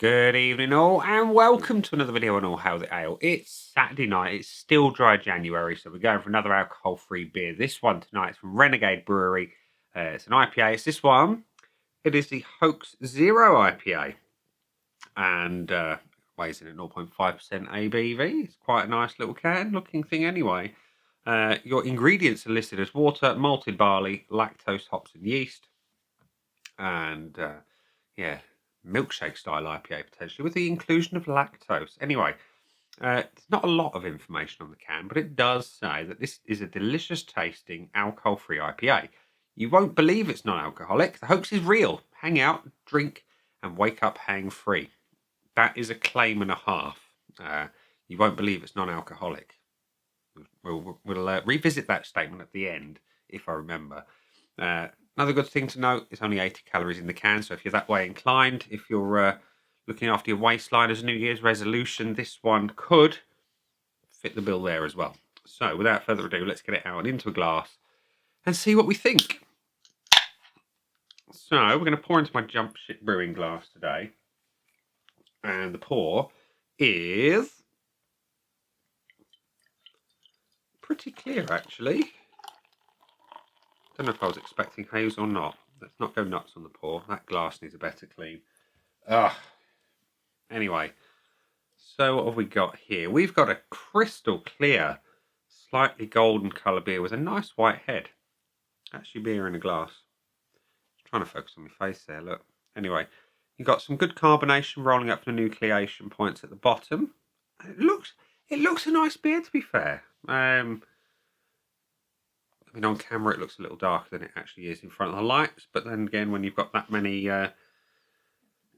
Good evening all and welcome to another video on All Hail the Ale. It's Saturday night, it's still dry January, so we're going for another alcohol-free beer. This one tonight is from Renegade Brewery. It's an IPA. It's this one. It is the Hoax Zero IPA and weighs in at 0.5% ABV. It's quite a nice little can looking thing anyway. Your ingredients are listed as water, malted barley, lactose, hops and yeast. And milkshake style IPA potentially with the inclusion of lactose. Anyway, it's not a lot of information on the can, but it does say that this is a delicious tasting alcohol-free IPA. You won't believe it's non-alcoholic. The hoax is real. Hang out, drink, and wake up hang-free. That is a claim and a half. You won't believe it's non-alcoholic. We'll revisit that statement at the end, if I remember. Another good thing to note, it's only 80 calories in the can, so if you're that way inclined, if you're looking after your waistline as a New Year's resolution, this one could fit the bill there as well. So without further ado, let's get it out and into a glass and see what we think. So we're going to pour into my Jump Ship Brewing glass today, and the pour is pretty clear actually. Don't know if I was expecting haze or not. Let's not go nuts on the pour. That glass needs a better clean. Anyway, so what have we got here? We've got a crystal clear, slightly golden colour beer with a nice white head. Actually beer in a glass. Trying to focus on my face there, look. Anyway, you've got some good carbonation rolling up from the nucleation points at the bottom. It looks a nice beer, to be fair. I mean, on camera it looks a little darker than it actually is in front of the lights, but then again, when you've got that many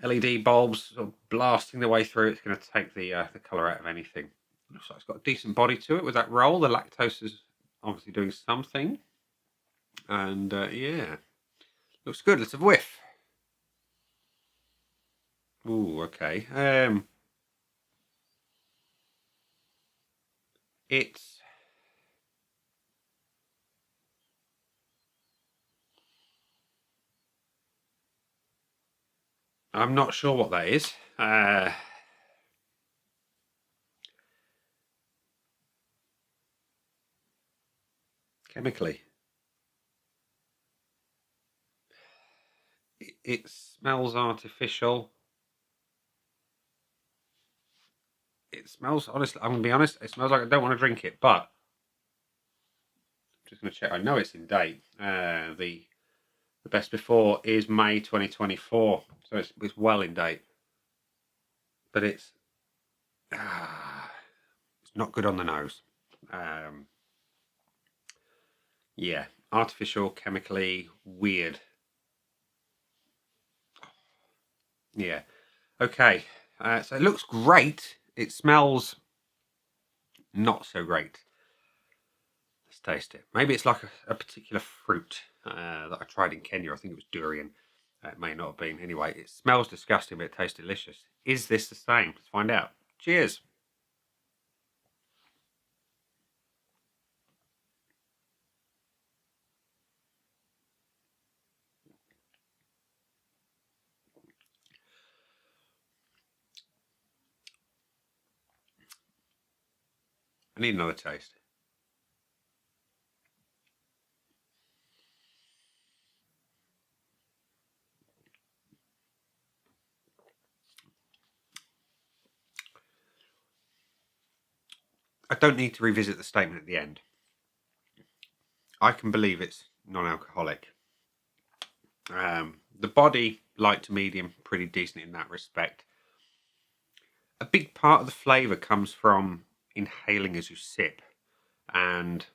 LED bulbs sort of blasting their way through, it's going to take the colour out of anything. Looks like it's got a decent body to it with that roll. The lactose is obviously doing something, and yeah, looks good. Let's have a whiff. Ooh, okay. I'm not sure what that is. Chemically. It smells artificial. It smells, honestly, I'm going to be honest, it smells like I don't want to drink it, but I'm just going to check. I know it's in date. The best before is May 2024, so it's well in date. But it's not good on the nose. Yeah, artificial, chemically, weird. Yeah. Okay. So it looks great. It smells not so great. Let's taste it. Maybe it's like a particular fruit that I tried in Kenya. I think it was durian. It may not have been. Anyway, it smells disgusting, but it tastes delicious. Is this the same? Let's find out. Cheers. I need another taste. I don't need to revisit the statement at the end. I can believe it's non-alcoholic. The body, light to medium, pretty decent in that respect. A big part of the flavour comes from inhaling as you sip, and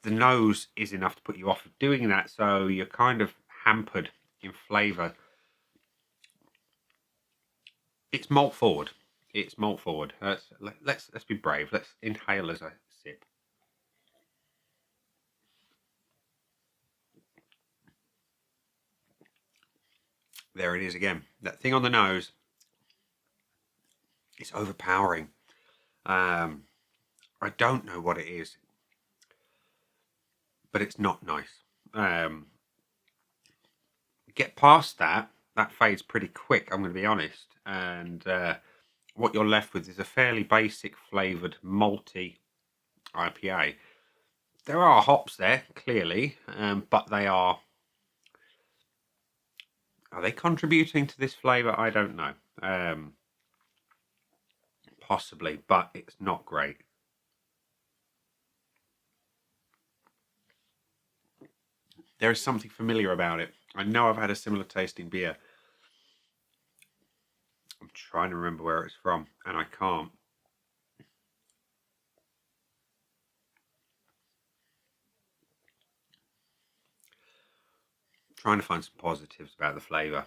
the nose is enough to put you off of doing that, so you're kind of hampered in flavour. It's malt forward. It's malt forward. Let's be brave. Let's inhale as I sip. There it is again. That thing on the nose. It's overpowering. I don't know what it is, but it's not nice. Get past that, that fades pretty quick, I'm going to be honest. And what you're left with is a fairly basic flavoured malty IPA. There are hops there, clearly, but are they contributing to this flavour? I don't know. Possibly, but it's not great. There is something familiar about it. I know I've had a similar tasting beer. I'm trying to remember where it's from, and I can't. Trying to find some positives about the flavour.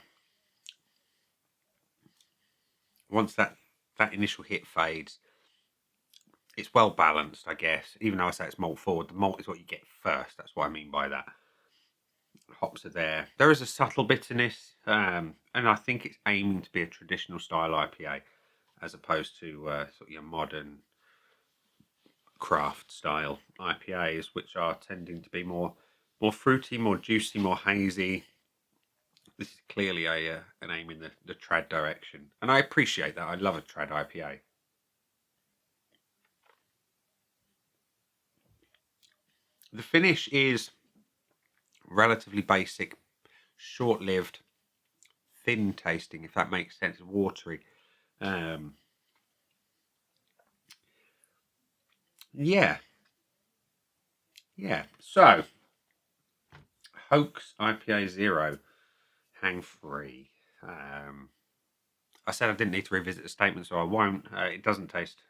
Once that initial hit fades, it's well balanced, I guess. Even though I say it's malt forward, the malt is what you get first. That's what I mean by that. Hops are there. There is a subtle bitterness, and I think it's aiming to be a traditional style IPA, as opposed to sort of your modern craft style IPAs, which are tending to be more fruity, more juicy, more hazy. This is clearly an aim in the trad direction, and I appreciate that. I love a trad IPA. The finish is relatively basic, short-lived, thin tasting, if that makes sense, watery. Yeah. So, Hoax IPA Zero, hang free. I said I didn't need to revisit the statement, so I won't. It doesn't taste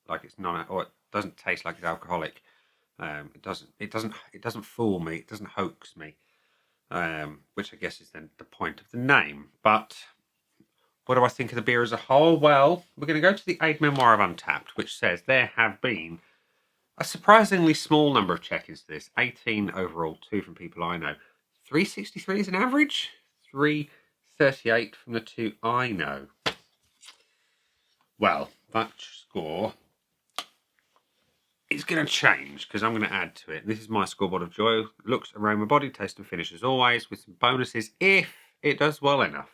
like it's or it doesn't taste like it's alcoholic. It doesn't fool me. It doesn't hoax me, which I guess is then the point of the name. But what do I think of the beer as a whole? Well, we're going to go to the Aid Memoir of Untapped, which says there have been a surprisingly small number of check-ins to this. 18 overall, 2 from people I know. 363 is an average. 338 from the 2 I know. Well, that score is going to change because I'm going to add to it. This is my scoreboard of joy. Looks, aroma, body, taste and finish as always, with some bonuses if it does well enough.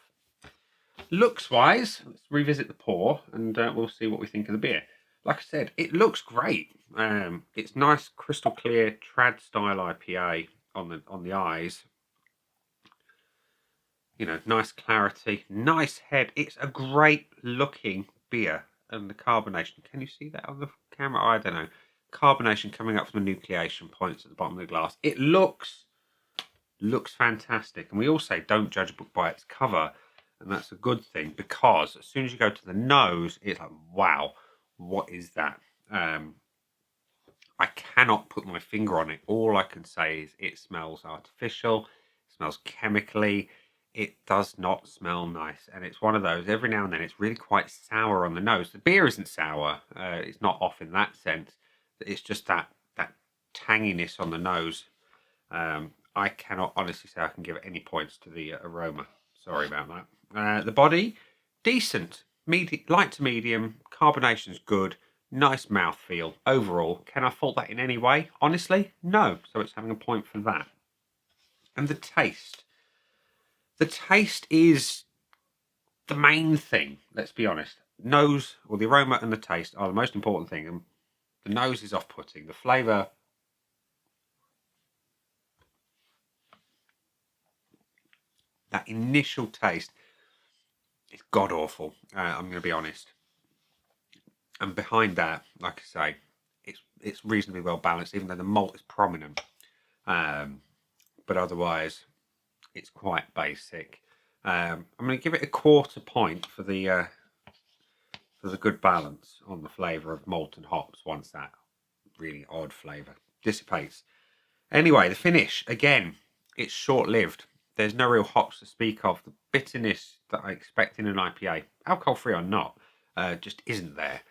Looks-wise, let's revisit the pour and we'll see what we think of the beer. Like I said, it looks great. It's nice, crystal clear, trad-style IPA on the eyes. You know, nice clarity, nice head. It's a great-looking beer. And the carbonation, can you see that on the camera? I don't know. Carbonation coming up from the nucleation points at the bottom of the glass. It looks fantastic. And we all say don't judge a book by its cover. And that's a good thing because as soon as you go to the nose, it's like, wow, what is that? I cannot put my finger on it. All I can say is it smells artificial. It smells chemically. It does not smell nice. And it's one of those, every now and then, it's really quite sour on the nose. The beer isn't sour. It's not off in that sense. It's just that tanginess on the nose. I cannot honestly say I can give it any points to the aroma. Sorry about that. The body, decent. Light to medium. Carbonation's good. Nice mouthfeel. Overall, can I fault that in any way? Honestly, no. So it's having a point for that. And the taste. The taste is the main thing, let's be honest. Nose, or the aroma and the taste are the most important thing. And the nose is off-putting. The flavour, that initial taste, is god-awful. I'm going to be honest. And behind that, like I say, it's reasonably well balanced, even though the malt is prominent. But otherwise, it's quite basic. I'm going to give it a quarter point for the good balance on the flavour of malt and hops once that really odd flavour dissipates. Anyway, the finish, again, it's short-lived. There's no real hops to speak of. The bitterness that I expect in an IPA, alcohol-free or not, just isn't there.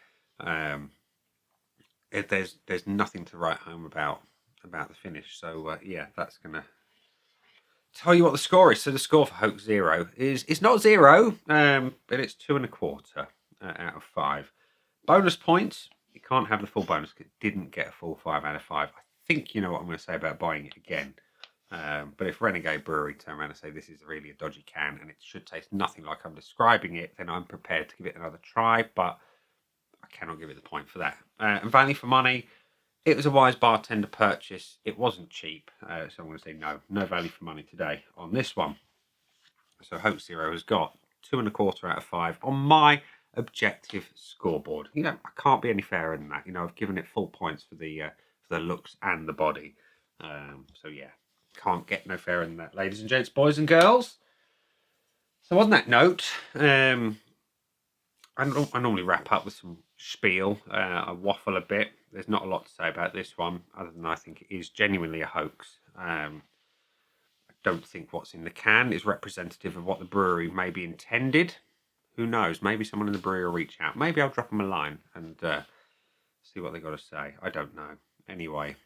There's nothing to write home about the finish. So yeah, that's gonna tell you what the score is. So the score for Hoax Zero is, it's not 0, but it's 2.25 out of 5. Bonus points. You can't have the full bonus. It didn't get a full 5 out of 5. I think you know what I'm going to say about buying it again. But if Renegade Brewery turn around and say this is really a dodgy can and it should taste nothing like I'm describing it, then I'm prepared to give it another try, but I cannot give it the point for that. And value for money, it was a wise bartender purchase. It wasn't cheap, so I'm going to say no value for money today on this one. So Hoax Zero has got 2.25 out of 5 on my objective scoreboard. I can't be any fairer than that. I've given it full points for the looks and the body. So yeah, can't get no fairer than that, ladies and gents, boys and girls. So on that note, I normally wrap up with some spiel. I waffle a bit. There's not a lot to say about this one, other than I think it is genuinely a hoax. I don't think what's in the can is representative of what the brewery maybe intended. Who knows? Maybe someone in the brewery will reach out. Maybe I'll drop them a line and see what they got to say. I don't know. Anyway,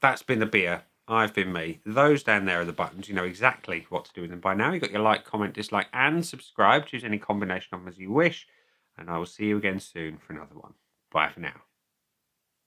that's been the beer. I've been me. Those down there are the buttons. You know exactly what to do with them by now. You've got your like, comment, dislike, and subscribe. Choose any combination of them as you wish. And I will see you again soon for another one. Bye for now.